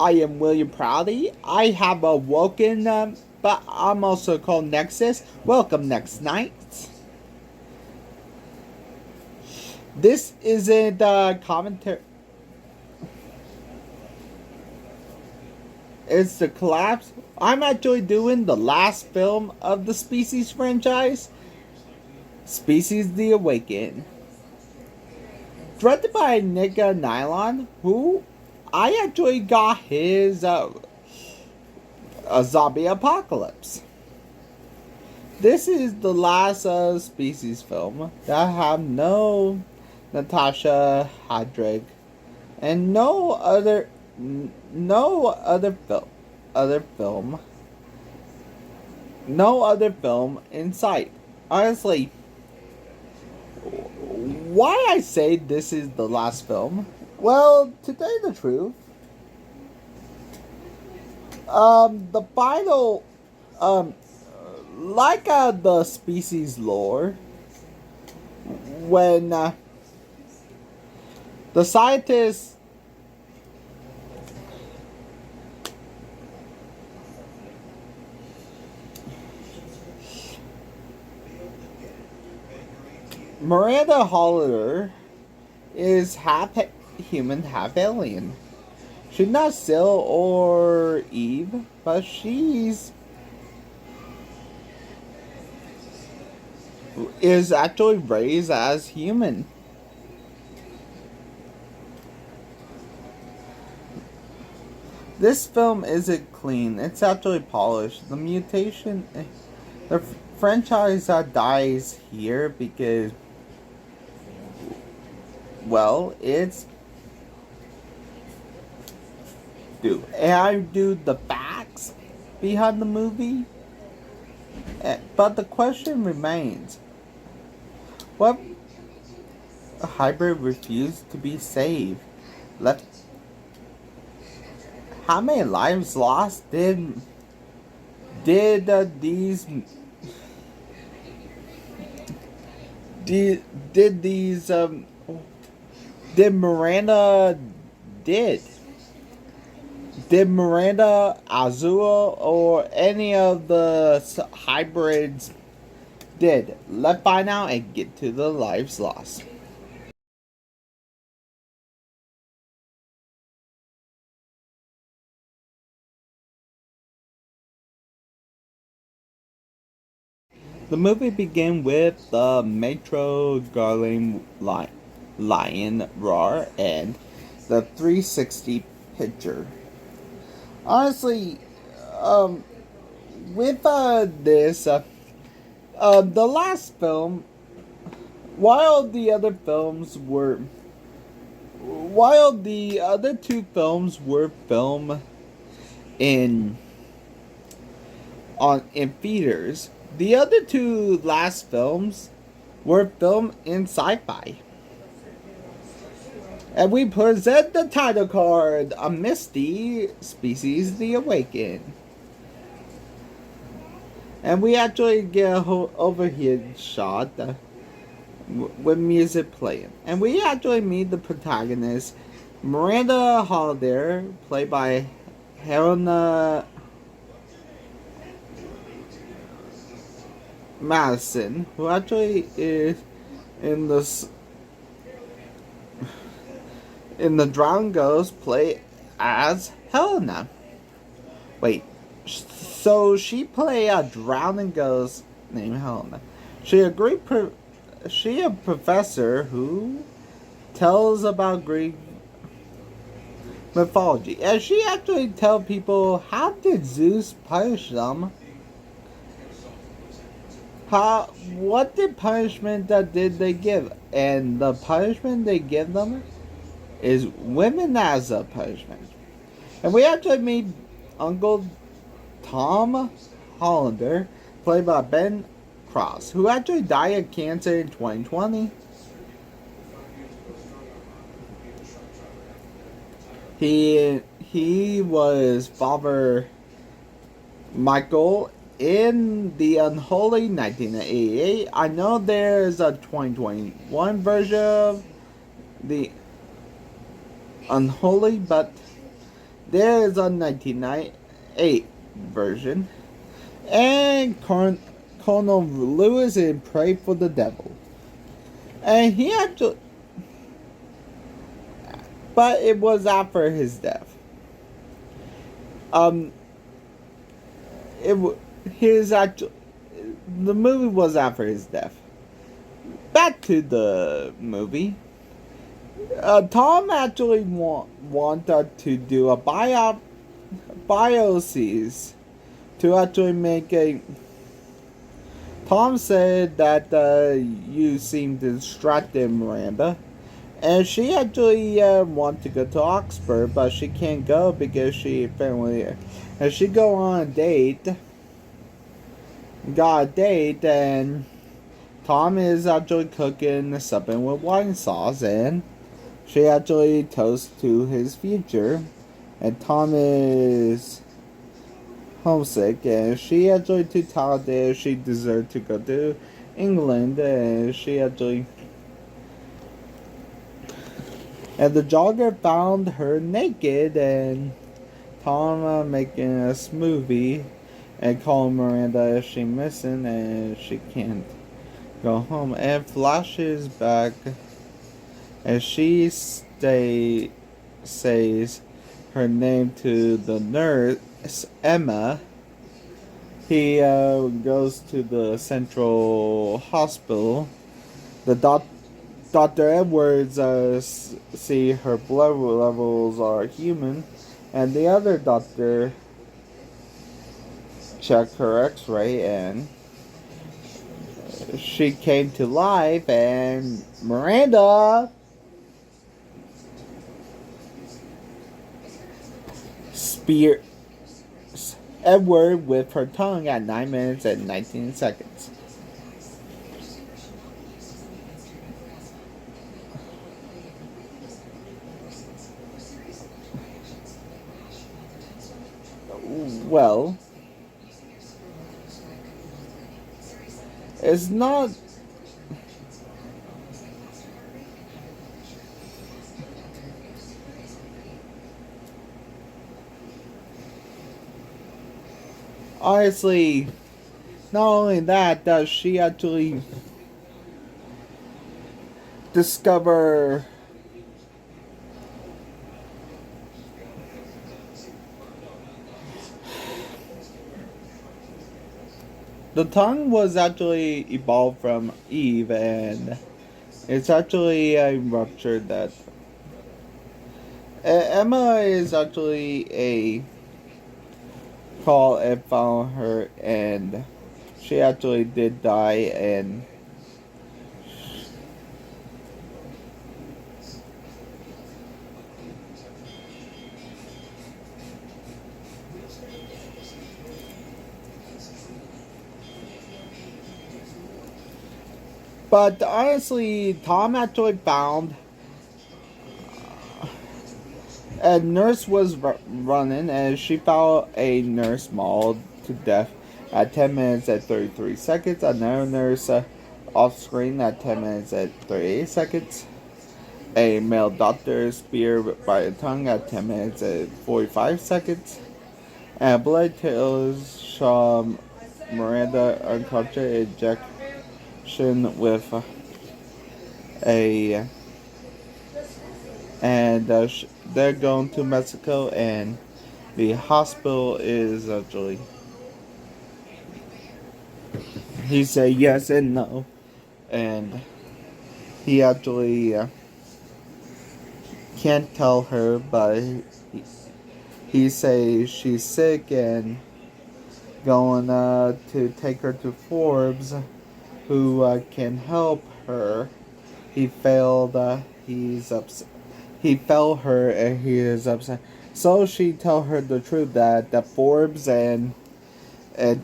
I am William Prouty. I have Awoken, but I'm also called Nexus. Welcome, next night. This isn't a commentary. It's the collapse. I'm actually doing the last film of the Species franchise, Species the Awaken. Directed by Nick Lyon, who I actually got his a zombie apocalypse. This is the last Species film that have no Natasha Hadrick and no other film in sight. Honestly, why I say this is the last film? Well, to tell you the truth, the final, like the Species lore, when the scientists Miranda Hollander is half human, half alien. She's not Sil or Eve, but is actually raised as human. This film isn't clean. It's actually polished. The Mutation, the franchise dies here because, well, it's I do the facts behind the movie, but the question remains: what hybrid refused to be saved? Left. How many lives lost did these Miranda did Miranda, Azul, or any of the hybrids did? Let's find out and get to the lives lost. The movie began with the Metro Garland Lion Roar and the 360 picture. Honestly, with this, the last film, while the other two films were filmed in theaters, the other two last films were filmed in sci-fi. And we present the title card, A Misty Species the Awaken. And we actually get a whole overhead shot with music playing. And we actually meet the protagonist, Miranda Hollander, played by Helena Madison, who actually is in the Drown Ghost, play as Helena. Wait, so she play a drowning ghost named Helena. She a professor who tells about Greek mythology, and she actually tell people how did Zeus punish them. What did punishment did they give? And the punishment they give them is women as a punishment. And we actually meet Uncle Tom Hollander, played by Ben Cross, who actually died of cancer in 2020. He was Father Michael in the Unholy 1988. I know there's a 2021 version of the Unholy, but there is a 1998 version, and Colonel Lewis in Pray for the Devil. And he actually, but it was after his death. The movie was after his death. Back to the movie. Tom actually wanted to do a biopsies to actually make a. Tom said that you seem distracted, Miranda, and she actually wanted to go to Oxford, but she can't go because she go on a date. Got a date, and Tom is actually cooking something with wine sauce, and she actually toasts to his future, and Tom is homesick, and she actually too talented. She deserved to go to England, and she actually. And the jogger found her naked, and Tom making a smoothie, and calling Miranda if she's missing, and she can't go home, and flashes back as she says her name to the nurse, Emma. He goes to the central hospital. The Dr. Edwards see her blood levels are human, and the other doctor checked her x-ray, and she came to life, and Miranda spears Edward with her tongue at 9 minutes and 19 seconds. Well, it's not. Honestly, not only that, does she actually discover the tongue was actually evolved from Eve, and it's actually ruptured that. Emma is actually a call and found her, and she actually did die, and but honestly, Tom actually found a nurse was running, and she found a nurse mauled to death at 10 minutes and 33 seconds. Another nurse off screen at 10 minutes and 38 seconds. A male doctor speared by the tongue at 10 minutes and 45 seconds. And blood tells Miranda unconscious injection with a. And they're going to Mexico, and the hospital is actually. He said yes and no, and he actually can't tell her, but he says she's sick and going to take her to Forbes, who can help her. He failed. He's upset. He fell her, and he is upset. So she tell her the truth that Forbes and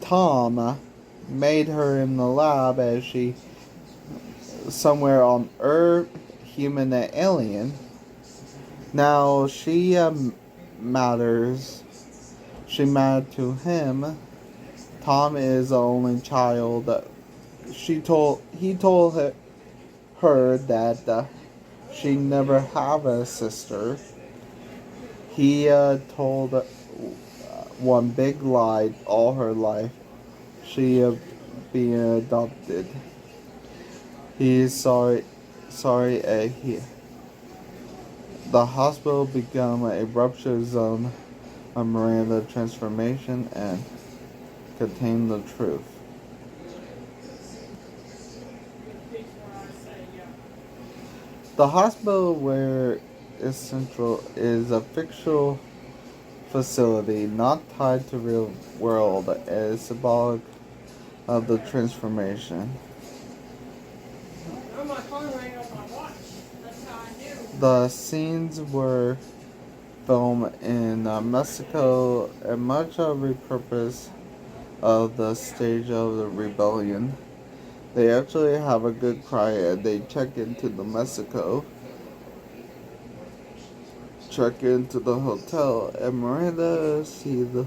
Tom made her in the lab, as she somewhere on Earth, human and alien. Now she matters. She mattered to him. Tom is the only child. He told her that she never have a sister. He told one big lie all her life. She being adopted. He is sorry. The hospital became a rupture zone of Miranda transformation and contained the truth. The hospital where is central is a fictional facility not tied to real world and is symbolic of the transformation. The scenes were filmed in Mexico and much of the purpose of the stage of the rebellion. They actually have a good cry and they check into the Mexico, check into the hotel, and Miranda see the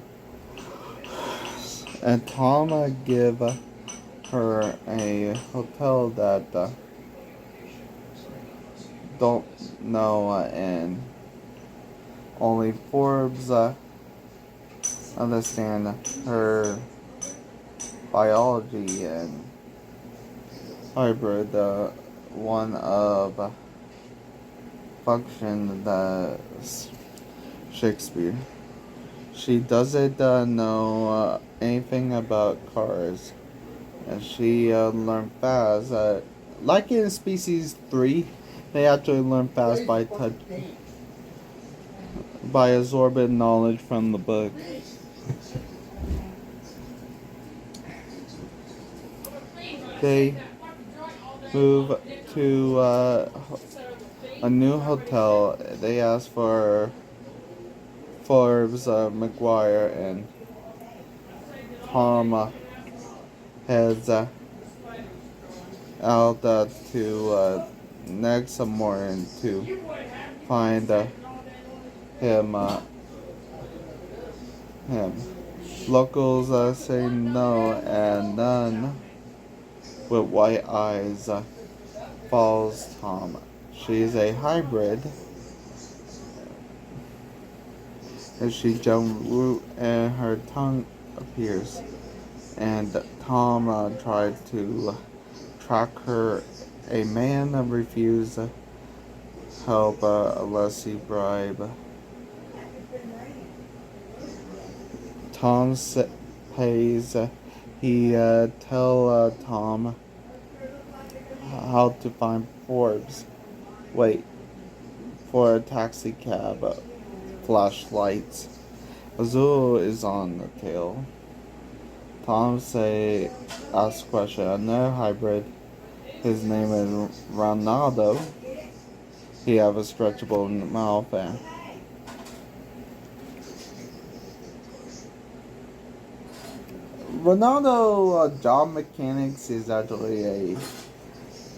and Tom give her a hotel that don't know and only Forbes understand her biology and hybrid one of function that's Shakespeare. She doesn't know anything about cars, and she learned fast. Like in Species 3, they actually learn fast by absorbing knowledge from the book. They move to a new hotel. They ask for Forbes, McGuire, and Tom heads out to next morning to find him. Locals say no, and none with white eyes follows Tom. She's a hybrid, and she jumps root and her tongue appears. And Tom tried to track her. A man refused help unless he bribe. Tom pays. He tell Tom how to find Forbes. Wait for a taxi cab. Flashlights. Azul is on the tail. Tom ask question. Another hybrid. His name is Ronaldo. He have a stretchable mouth and Ronaldo jaw mechanics is actually a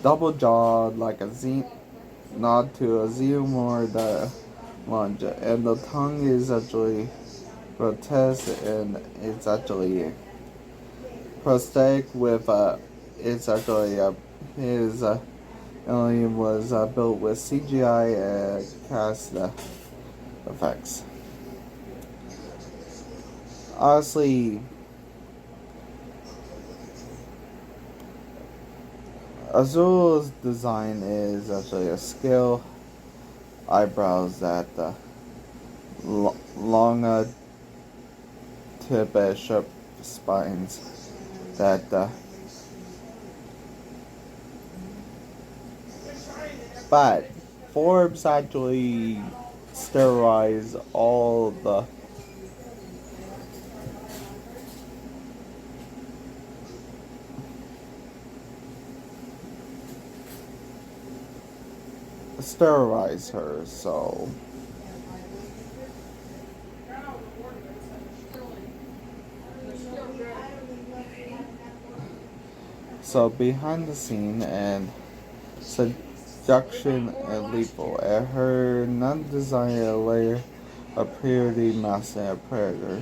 double jaw like a Z, nod to a Xenomorph the lunge, and the tongue is actually grotesque and it's actually prosthetic with it's actually his alien was built with CGI cast effects. Honestly, Azul's design is actually a scale eyebrows that long tip sharp spines that but Forbes actually sterilize all the sterilize her, so behind the scene and seduction and lethal. At her non-designed layer of purity masking a predator.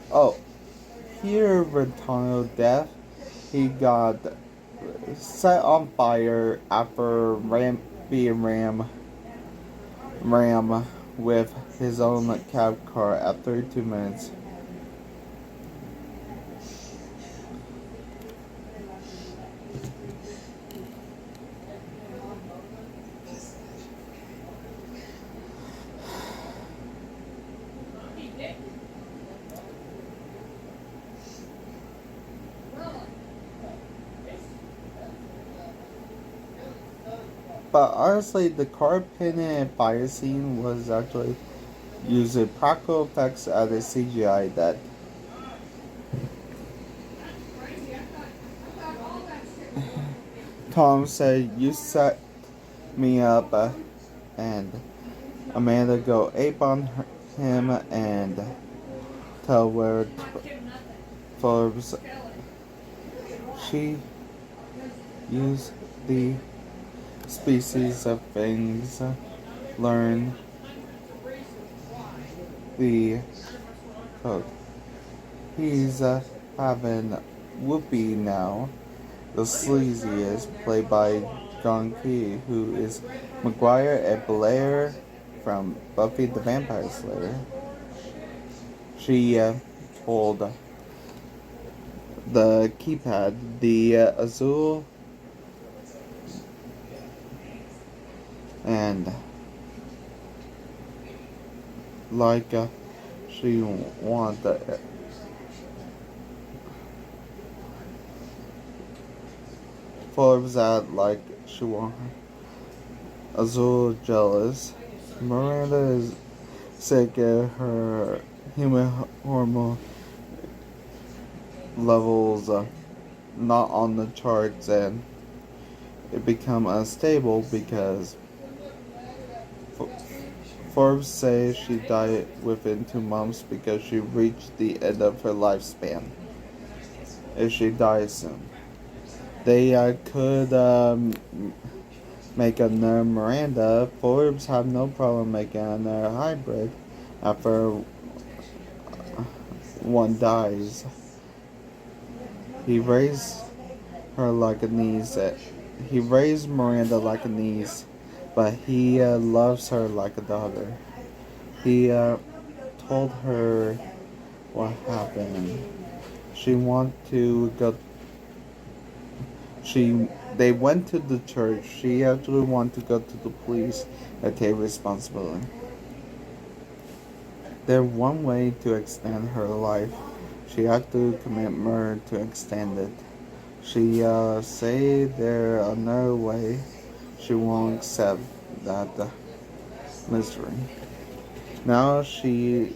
Oh, here Rentano death. He got set on fire after being ram with his own cab car at 32 minutes. But honestly, the car pin fire scene was actually using practical effects as a CGI that Tom said, "You set me up," and Amanda go ape on him and tell where Forbes she used the species of things, learn the code. He's having Whoopi now. The sleaziest, played by John Key, who is McGuire and Blair from Buffy the Vampire Slayer. She told the keypad, the Azul, and like she want Forbes out like she want Azul jealous. Miranda is sick of her human hormone levels not on the charts, and it become unstable because Forbes says she died within 2 months because she reached the end of her lifespan if she dies soon. They could make another Miranda. Forbes have no problem making another hybrid after one dies. He raised her like a niece. He raised Miranda like a niece, but he loves her like a daughter. He told her what happened. She wanted to go. They went to the church. She actually wanted to go to the police and take responsibility. There's one way to extend her life. She had to commit murder to extend it. She say there another way. She won't accept that misery. Now she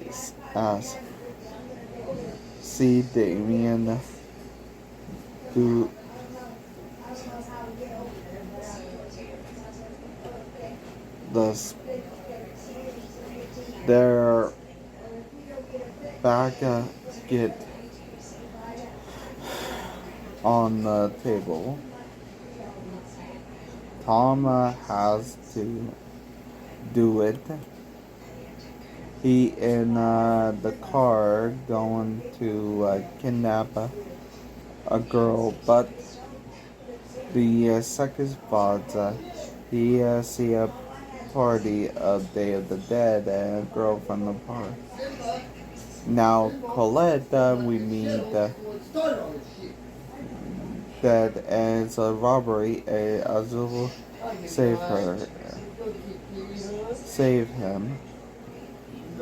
asks, see Damien do thus their back get on the table. Tom has to do it. He in the car going to kidnap a girl, but the second spot he see a party of Day of the Dead and a girl from the park. Now Colette, we meet that as a robbery, Azul save him.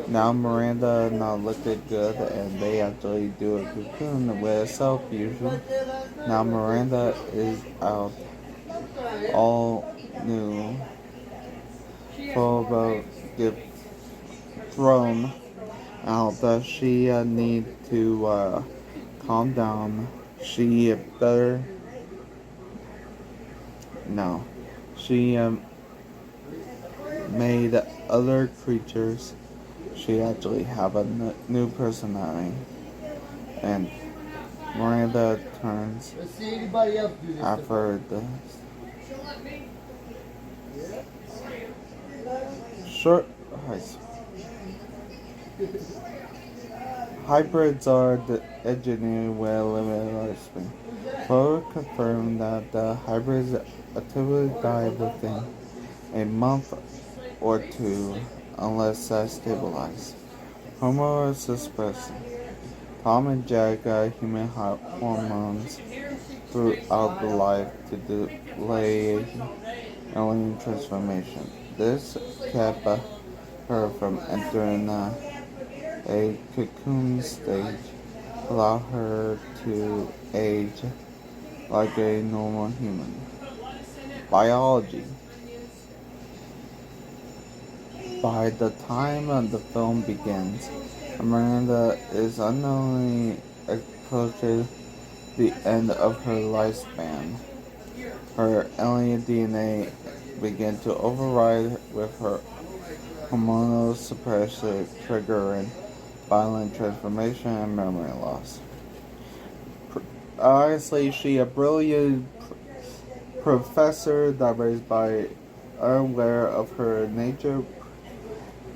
Now Miranda not looking good, and they actually do a cocoon with self-fusion. Now Miranda is out, all new, full about get thrown out that she need to calm down. She better no. She made other creatures. She actually have a new personality, and Miranda turns after the short Hybrids are engineered with limited lifespan. Both confirmed that the hybrids typically die within a month or two unless stabilized. Hormone suppression. Tom inject human hormones throughout the life to delay alien transformation. This kept her from entering a cocoon stage, allow her to age like a normal human. Biology. By the time the film begins, Miranda is unknowingly approaching the end of her lifespan. Her alien DNA began to override with her hormonal suppressor, triggering violent transformation and memory loss. Honestly, she a brilliant professor that was by unaware of her nature.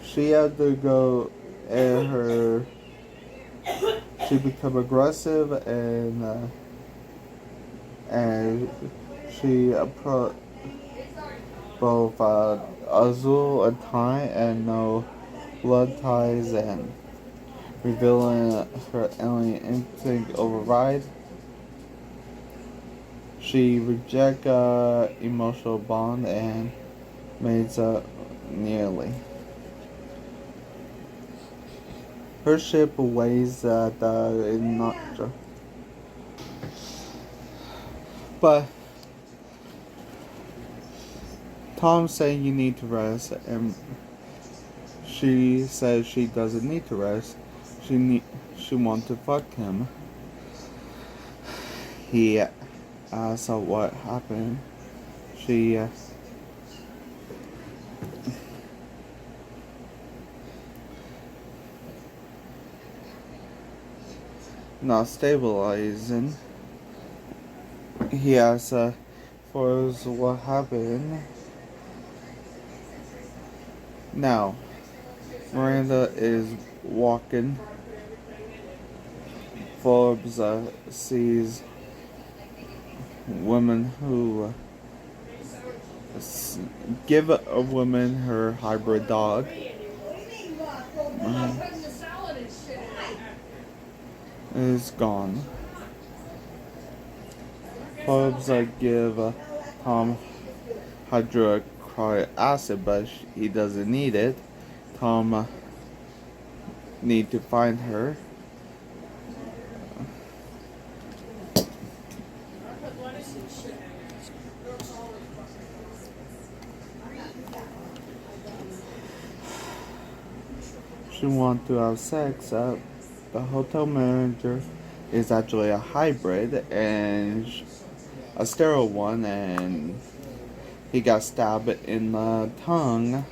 She had to go and she became aggressive and she approached both Azul and Thai and no blood ties and revealing her alien instinct override. She rejects emotional bond and makes nearly. Her ship weighs in not sure. But Tom saying you need to rest, and she says she doesn't need to rest. She wants to fuck him. He asks her what happened. She not stabilizing. He asks for what happened. Now, Miranda is walking. Forbes sees women who give a woman her hybrid dog. Is gone. Forbes give Tom hydrochloric acid, but he doesn't need it. Tom need to find her. She wants to have sex. The hotel manager is actually a hybrid and a sterile one, and he got stabbed in the tongue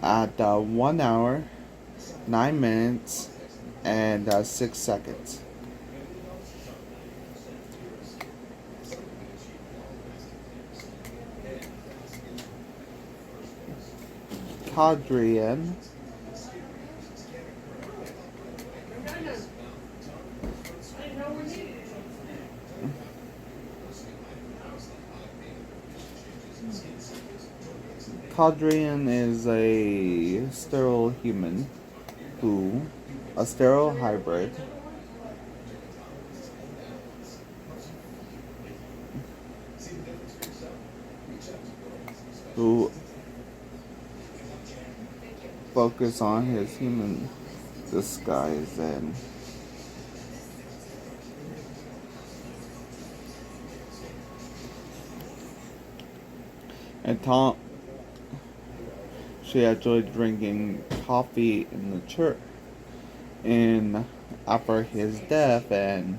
at 1 hour, 9 minutes, and 6 seconds. Cadrian is a sterile human a sterile hybrid who focus on his human disguise and Tom. She actually drinking coffee in the church after his death, and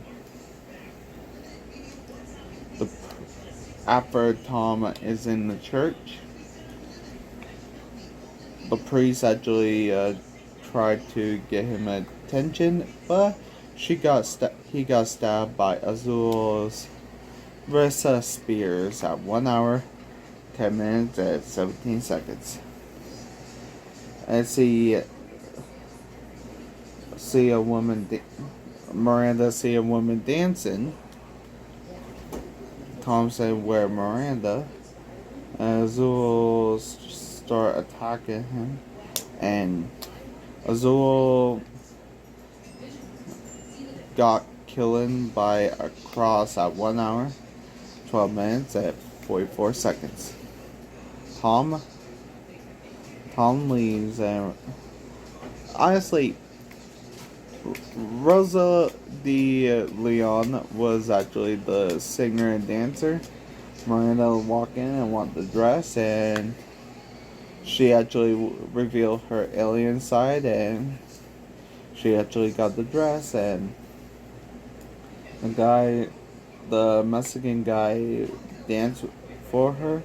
after Tom is in the church, the priest actually tried to get him attention, but he got stabbed by Azul's wrist spears at 1 hour, 10 minutes, and 17 seconds. As he see a woman, Miranda see a woman dancing. Tom said, "Where Miranda?" Azul start attacking him, and Azul got killed by a cross at 1 hour, 12 minutes, at 44 seconds. Tom leaves, and honestly, Rosa de Leon was actually the singer and dancer. Miranda walked in and wanted the dress, and she actually revealed her alien side, and she actually got the dress, and the Mexican guy danced for her,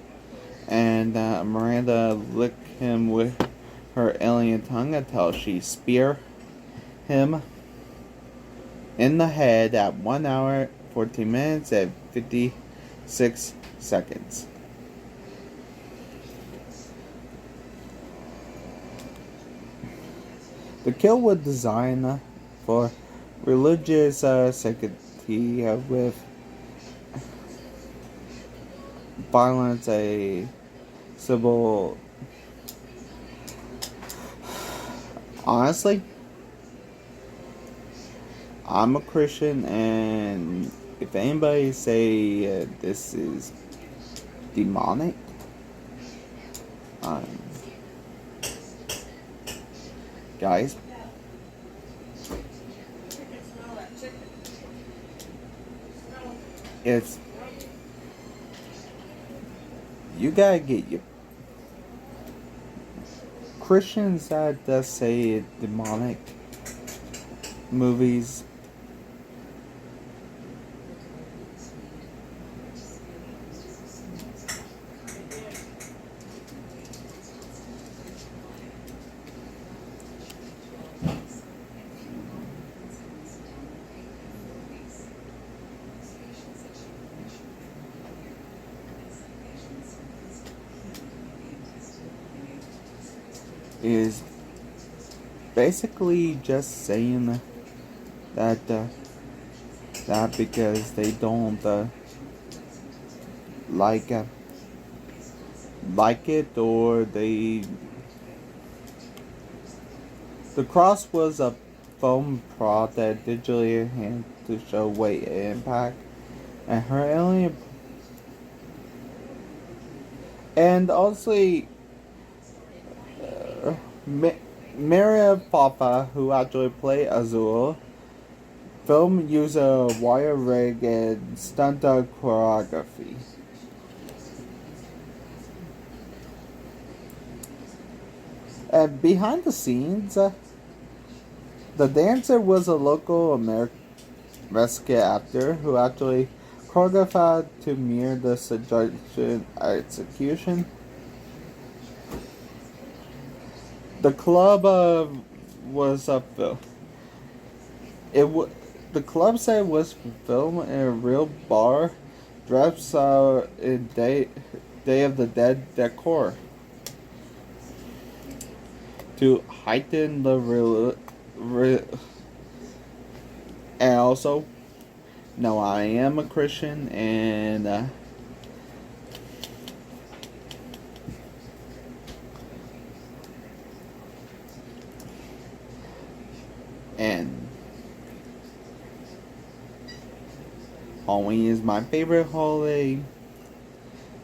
and Miranda licked him with her alien tongue until she speared him in the head at 1 hour, 14 minutes, and 56 seconds. The kill was designed for religious sanctity with violence, a civil. Honestly, I'm a Christian, and if anybody say this is demonic, guys, it's you gotta get your Christians that does say demonic movies. Is basically just saying that that because they don't like it, or the cross was a foam prop that digitally enhanced to show weight and impact, and her alien, and also Miranda Hollander, who actually played Azul, film used a wire rig and stunt choreography. And behind the scenes, the dancer was a local Mexican actor who actually choreographed to mirror the suggestion execution. The club was a film. The club set was filmed in a real bar, dressed in Day of the Dead decor to heighten the and also, no, I am a Christian, and Halloween is my favorite holiday.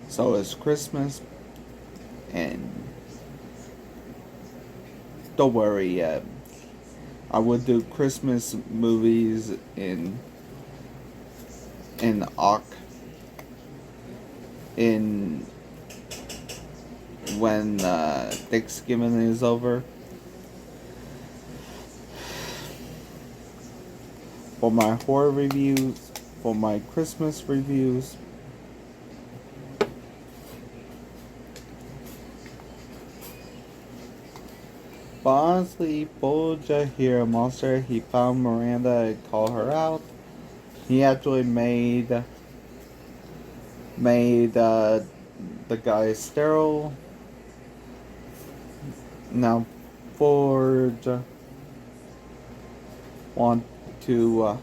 So is Christmas. And don't worry, I would do Christmas movies in when Thanksgiving is over. For my horror reviews, for my Christmas reviews. But honestly, Boja here, a monster, he found Miranda and called her out. He actually made the guy sterile. Now, Forge want to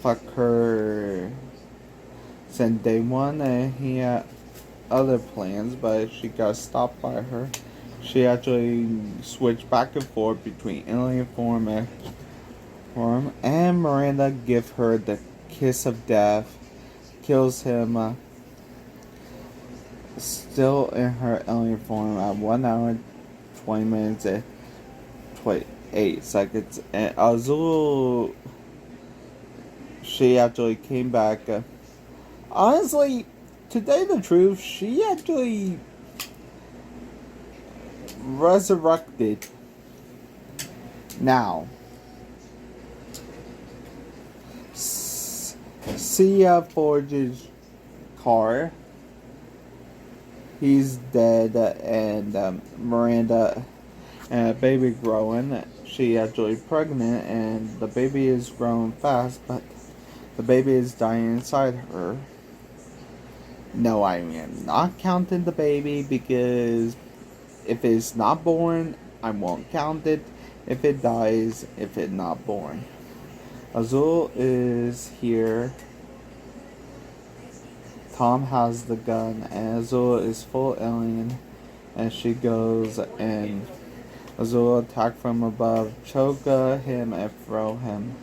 fuck her since day one, and he had other plans, but she got stopped by her. She actually switched back and forth between alien form and Miranda give her the kiss of death, kills him still in her alien form at 1 hour 20 minutes and 28 seconds. And Azul, she actually came back. Honestly, to tell you the truth, she actually resurrected. Now, Sia Forge's car. He's dead, and Miranda and a baby growing. She actually pregnant, and the baby is growing fast, but the baby is dying inside her. No, I am not counting the baby, because if it's not born, I won't count it. If it dies, if it's not born. Azul is here. Tom has the gun, and Azul is full alien, and she goes and Azul attack from above, choke him and throw him.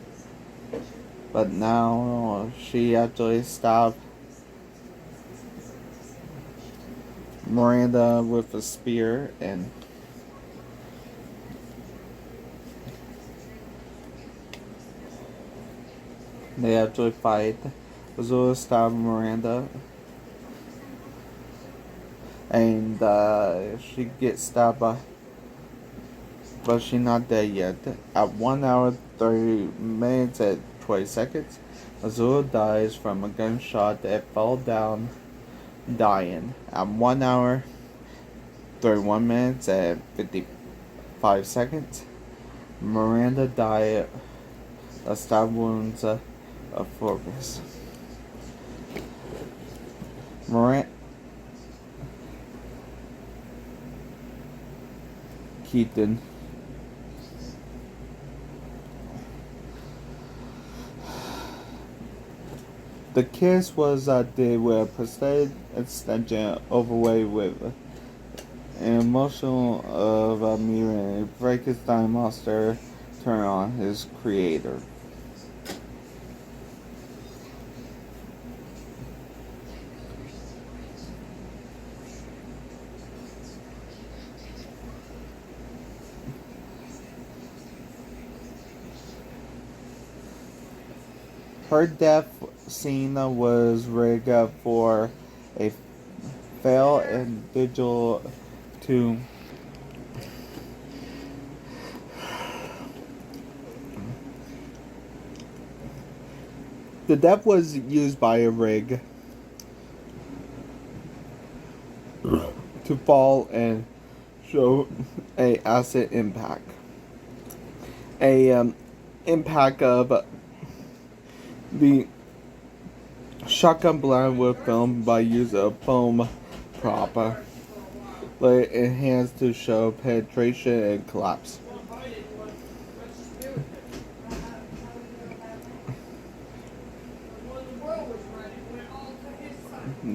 But now she actually stabbed Miranda with a spear, and they actually fight. Azul stabbed Miranda, and she gets stabbed by, but she's not dead yet. At 1 hour 30 minutes and 20 seconds, Azul dies from a gunshot that fell down, dying. At 1 hour 31 minutes and 55 seconds, Miranda died of stab wounds of focus. Keaton. The kiss was did with a prosthetic extension overweight with an emotional of a mutant Frankenstein monster turn on his creator. Her death scene was rigged for a failed individual to the death was used by a rig to fall and show a acid impact. A impact of the shotgun blast was filmed by use of foam prop, but enhanced to show penetration and collapse.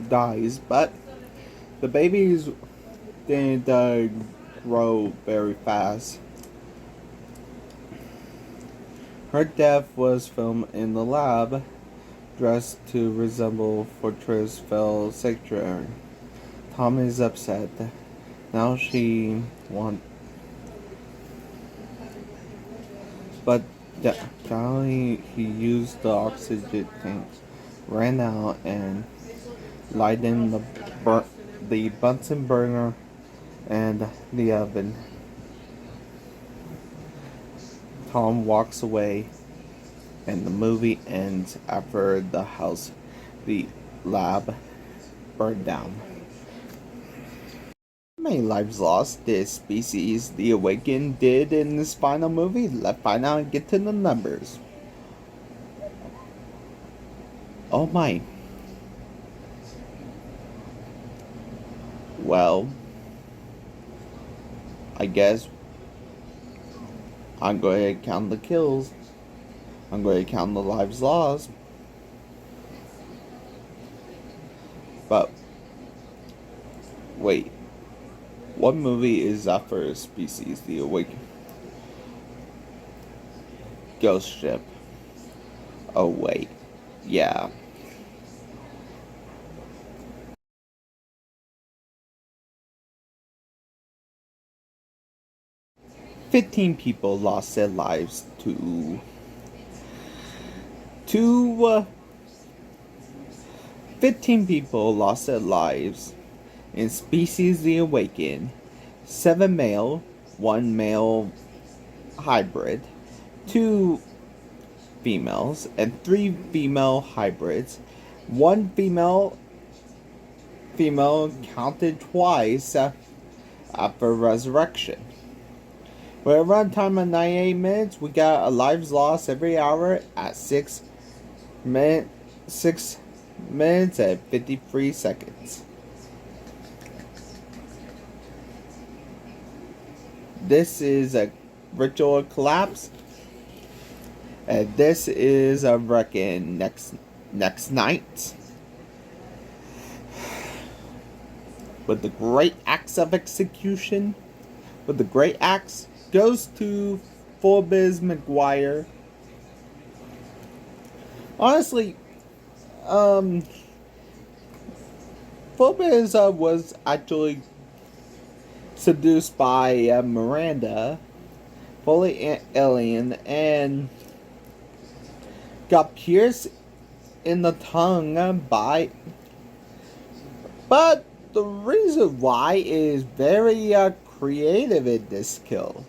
Dies, but the babies didn't grow very fast. Her death was filmed in the lab, dressed to resemble Fortress Fell sanctuary. Tom is upset. Now she wants, but finally he used the oxygen tanks, ran out, and lighted the Bunsen burner and the oven. Tom walks away, and the movie ends after the house, the lab, burned down. How many lives lost did species the Awoken did in this final movie? Let's find out and get to the numbers. Oh my. Well, I guess I'm going to count the kills. I'm going to count the lives lost. But wait, what movie is that for Species? The Awaken Ghost Ship. Oh wait, yeah. "15 people lost their lives to 15 people lost their lives in Species the Awaken. 7 male, 1 male hybrid, 2 females, and 3 female hybrids. 1 female counted twice after resurrection. With a runtime of 98 minutes, we got a lives lost every hour at 6 minutes and 53 seconds. This is a ritual collapse, and this is a reckon next night. With the great axe of execution, with the great axe goes to Forbes McGuire. Honestly, Forbes was actually seduced by Miranda, fully alien, and got pierced in the tongue by. But the reason why is very creative in this kill.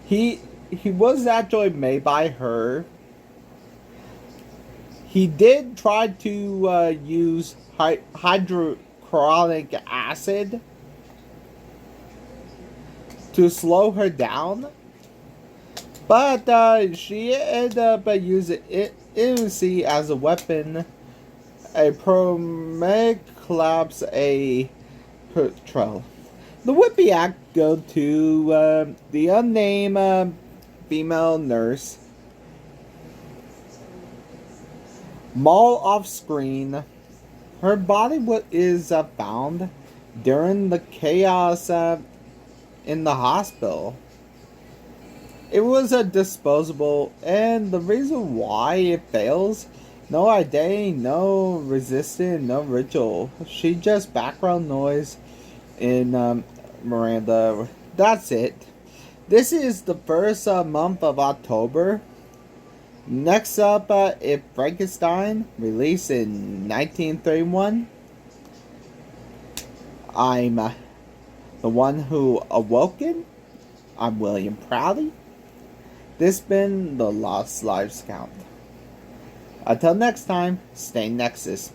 He was actually made by her. He did try to use hydrochloric acid to slow her down, but she ended up using it as a weapon. A pro-medic collapse, a betrayal. The Whippy Act go to the unnamed female nurse. Maul off screen. Her body is found during the chaos in the hospital. It was a disposable, and the reason why it fails: no identity, no resistance, no ritual. She just background noise in Miranda. That's it. This is the first month of October. Next up is Frankenstein, released in 1931. I'm the one who Awoken. I'm William Prouty. This been the Lost Lives Count. Until next time, stay Nexus.